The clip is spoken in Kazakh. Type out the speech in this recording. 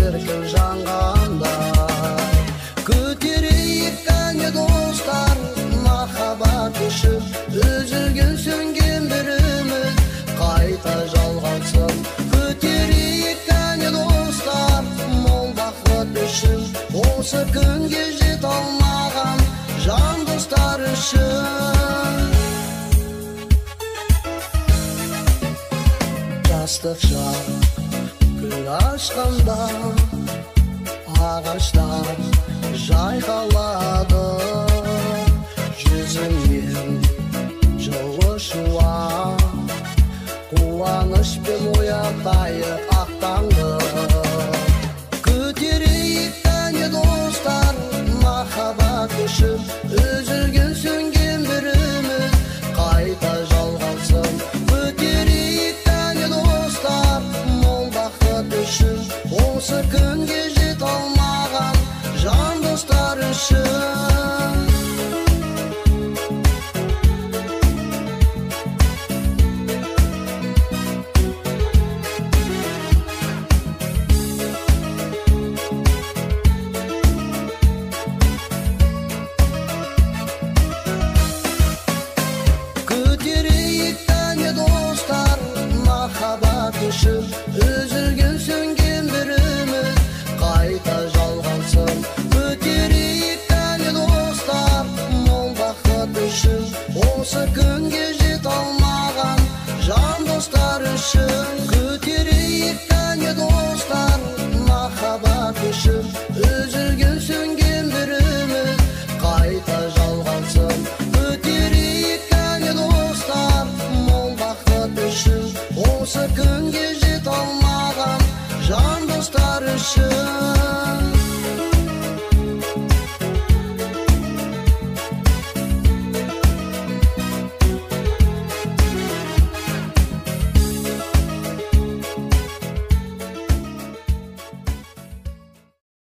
шіркін жанғанда. Көтерейік кәне достар, махаббат үшін. Үзілген сөнген бір үміт қайта жалғансын. Көтерейік кәне достар, мол бақыт үшін. Осы күнге жете алмаған жан достар үшін. Жастық шақ гүл ашқанда, ағаштар жайқалады. Жүзіңнен жылы шуақ, қуанышпен оятайық ақ таңды. Көтерейік кәне достар, махаббат үшін. Үзілген сөнген бір үміт қайта жалғансын. Көтерейік кәне достар, мол бақыт үшін. Осы күнге жете алмаған жан достар үшін. Көтерейік кәне достар, махаббат үшін. Үзілген сөнген бір үміт қайта жалғансын. Көтерейік кәне достар, мол бақыт үшін. Осы